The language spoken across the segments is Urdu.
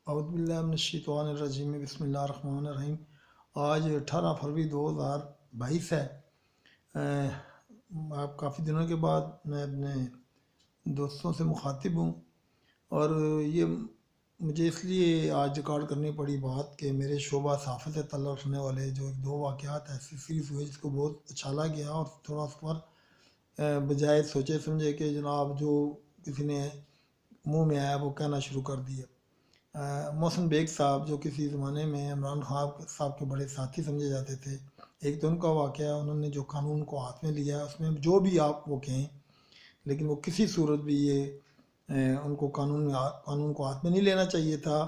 اعوذ باللہ من الشیطان الرجیم بسم اللہ الرحمن الرحیم۔ آج 18 فروری 2022 ہے۔ آپ کافی دنوں کے بعد میں اپنے دوستوں سے مخاطب ہوں، اور یہ مجھے اس لیے آج ریکارڈ کرنی پڑی بات کہ میرے شعبہ صحافت سے تعلق رکھنے والے جو ایک دو واقعات ایسی سیریز ہوئے جس کو بہت اچھالا گیا، اور تھوڑا اس پر بجائے سوچے سمجھے کہ جناب جو کسی نے منہ میں آیا وہ کہنا شروع کر دیا۔ محسن بیگ صاحب جو کسی زمانے میں عمران خان صاحب کے بڑے ساتھی سمجھے جاتے تھے، ایک تو ان کا واقعہ انہوں نے جو قانون کو ہاتھ میں لیا، اس میں جو بھی آپ وہ کہیں، لیکن وہ کسی صورت بھی یہ ان کو قانون کو ہاتھ میں نہیں لینا چاہیے تھا۔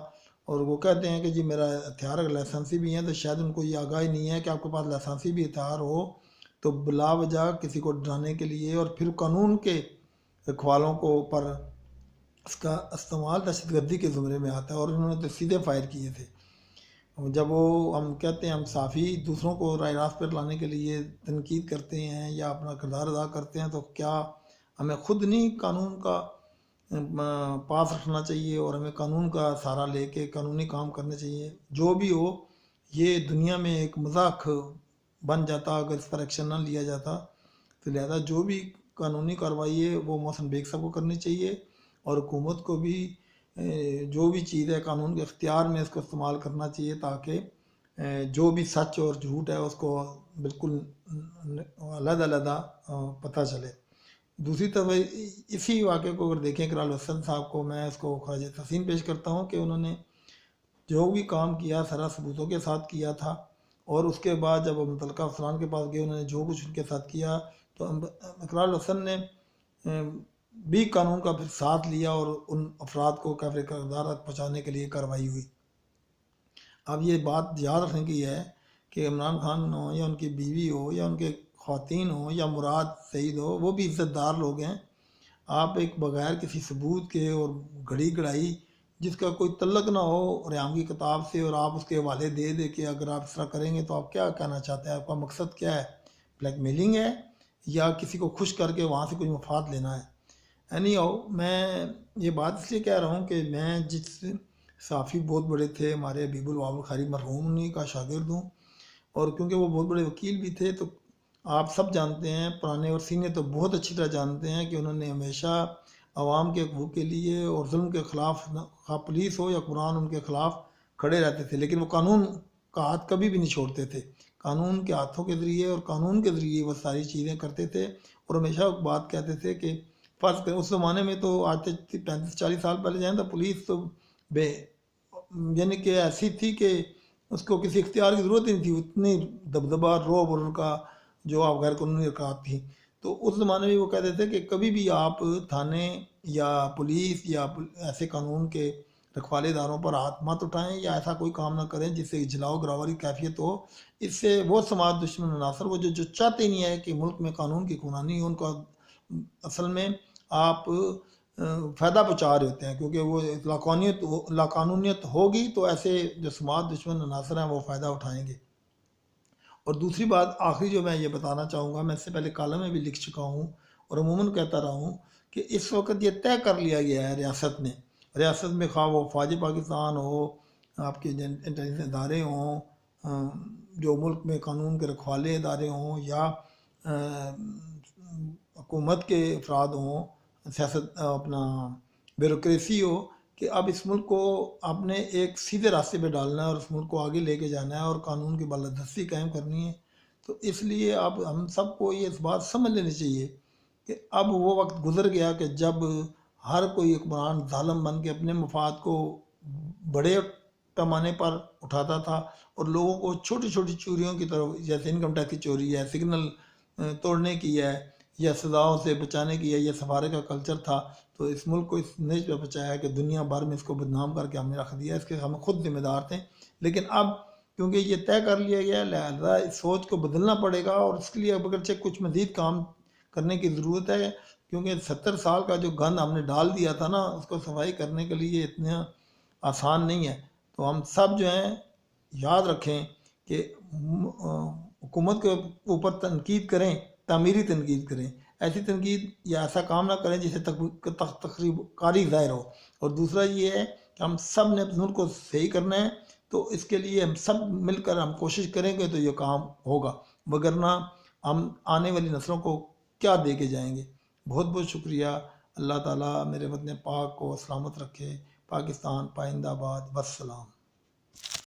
اور وہ کہتے ہیں کہ جی میرا ہتھیار اگر لائسنسی بھی ہیں تو شاید ان کو یہ آگاہی نہیں ہے کہ آپ کے پاس لائسنسی بھی ہتھیار ہو تو بلا وجہ کسی کو ڈرانے کے لیے، اور پھر قانون کے رکھوالوں کو پر اس کا استعمال دہشت گردی کے زمرے میں آتا ہے، اور انہوں نے تو سیدھے فائر کیے تھے۔ جب وہ ہم کہتے ہیں ہم صحافی دوسروں کو رائے راست پر لانے کے لیے تنقید کرتے ہیں یا اپنا کردار ادا کرتے ہیں، تو کیا ہمیں خود نہیں قانون کا پاس رکھنا چاہیے اور ہمیں قانون کا سہارا لے کے قانونی کام کرنے چاہیے؟ جو بھی ہو، یہ دنیا میں ایک مذاق بن جاتا اگر اس پر ایکشن نہ لیا جاتا، تو لہذا جو بھی قانونی کارروائی ہے وہ محسن بیگ صاحب کو کرنی چاہیے، اور حکومت کو بھی جو بھی چیز ہے قانون کے اختیار میں اس کو استعمال کرنا چاہیے، تاکہ جو بھی سچ اور جھوٹ ہے اس کو بالکل علیحدہ علیحدہ پتہ چلے۔ دوسری طرف اسی واقعے کو اگر دیکھیں، اقرار الحسن صاحب کو میں اس کو خراج تحسین پیش کرتا ہوں کہ انہوں نے جو بھی کام کیا سارا ثبوتوں کے ساتھ کیا تھا، اور اس کے بعد جب متعلقہ افسران کے پاس گئے انہوں نے جو کچھ ان کے ساتھ کیا، تو اقرار الحسن نے بھی قانون کا پھر ساتھ لیا اور ان افراد کو کیفر کردار تک پہنچانے کے لیے کارروائی ہوئی۔ اب یہ بات یاد رکھنے کی ہے کہ عمران خان ہو یا ان کی بیوی ہو یا ان کے خواتین ہوں یا مراد سعید ہو، وہ بھی عزت دار لوگ ہیں۔ آپ ایک بغیر کسی ثبوت کے اور گھڑی گڑائی جس کا کوئی تعلق نہ ہو ریام کی کتاب سے، اور آپ اس کے حوالے دے کے اگر آپ اس طرح کریں گے تو آپ کیا کہنا چاہتے ہیں؟ آپ کا مقصد کیا ہے؟ بلیک میلنگ ہے یا کسی کو خوش کر کے وہاں سے کچھ مفاد لینا ہے؟ میں یہ بات اس لیے کہہ رہا ہوں کہ میں جس صحافی بہت بڑے تھے، ہمارے حبیب الوہاب القاری مرحوم، انہیں کا شاگرد ہوں، اور کیونکہ وہ بہت بڑے وکیل بھی تھے، تو آپ سب جانتے ہیں، پرانے اور سینئر تو بہت اچھی طرح جانتے ہیں کہ انہوں نے ہمیشہ عوام کے حقوق کے لیے اور ظلم کے خلاف، خواہ پولیس ہو یا قرآن، ان کے خلاف کھڑے رہتے تھے، لیکن وہ قانون کا ہاتھ کبھی بھی نہیں چھوڑتے تھے۔ قانون کے ہاتھوں کے ذریعے اور قانون کے ذریعے وہ ساری چیزیں کرتے تھے، اور ہمیشہ بات کہتے تھے کہ فرض کریں اس زمانے میں تو آج سے 35-40 سال پہلے جائیں تو پولیس تو یعنی کہ ایسی تھی کہ اس کو کسی اختیار کی ضرورت ہی نہیں تھی، اتنی دبدبہ روب اور ان کا جو آپ غیر قانونی حرکات تھی۔ تو اس زمانے میں وہ کہتے تھے کہ کبھی بھی آپ تھانے یا پولیس یا ایسے قانون کے رکھوالے داروں پر ہاتھ مت اٹھائیں یا ایسا کوئی کام نہ کریں جس سے جلاؤ گراوری کیفیت ہو۔ اس سے وہ سماج دشمن عناصر وہ جو چاہتے نہیں ہے کہ ملک میں قانون کی خونانی ہو، ان کا اصل میں آپ فائدہ پہنچا رہے ہوتے ہیں، کیونکہ وہ لاقانونیت ہوگی تو ایسے جو سماج دشمن عناصر ہیں وہ فائدہ اٹھائیں گے۔ اور دوسری بات آخری جو میں یہ بتانا چاہوں گا، میں اس سے پہلے کالم میں بھی لکھ چکا ہوں اور عموماً کہتا رہا ہوں کہ اس وقت یہ طے کر لیا گیا ہے ریاست میں خواہ وہ فوج پاکستان ہو، آپ کے انٹیلیجنس ادارے ہوں، جو ملک میں قانون کے رکھوالے ادارے ہوں، یا حکومت کے افراد ہوں، سیاست اپنا بیوروکریسی ہو، کہ اب اس ملک کو آپ نے ایک سیدھے راستے پہ ڈالنا ہے اور اس ملک کو آگے لے کے جانا ہے اور قانون کی بالادستی قائم کرنی ہے۔ تو اس لیے اب ہم سب کو یہ اس بات سمجھ لینی چاہیے کہ اب وہ وقت گزر گیا کہ جب ہر کوئی حکمران ظالم بن کے اپنے مفاد کو بڑے پیمانے پر اٹھاتا تھا، اور لوگوں کو چھوٹی چھوٹی چوریوں کی طرف، جیسے انکم ٹیکس کی چوری ہے، سگنل توڑنے کی ہے، یا سزاؤں سے بچانے کی ہے، یہ سفارے کا کلچر تھا، تو اس ملک کو اس نیچ پہ بچایا کہ دنیا بھر میں اس کو بدنام کر کے ہم نے رکھ دیا، اس کے ہم خود ذمہ دار تھے۔ لیکن اب کیونکہ یہ طے کر لیا گیا، لہذا اس سوچ کو بدلنا پڑے گا، اور اس کے لیے اگرچہ کچھ مزید کام کرنے کی ضرورت ہے، کیونکہ 70 سال کا جو گند ہم نے ڈال دیا تھا نا، اس کو صفائی کرنے کے لیے اتنا آسان نہیں ہے۔ تو ہم سب جو ہیں یاد رکھیں کہ حکومت کے اوپر تنقید کریں، تعمیری تنقید کریں، ایسی تنقید یا ایسا کام نہ کریں جسے تخریب کاری ظاہر ہو۔ اور دوسرا یہ ہے کہ ہم سب نے اپنے ملک کو صحیح کرنا ہے، تو اس کے لیے ہم سب مل کر ہم کوشش کریں گے تو یہ کام ہوگا، وگرنہ ہم آنے والی نسلوں کو کیا دے کے جائیں گے۔ بہت بہت شکریہ۔ اللہ تعالیٰ میرے وطن پاک کو سلامت رکھے۔ پاکستان پائندہ باد، والسلام۔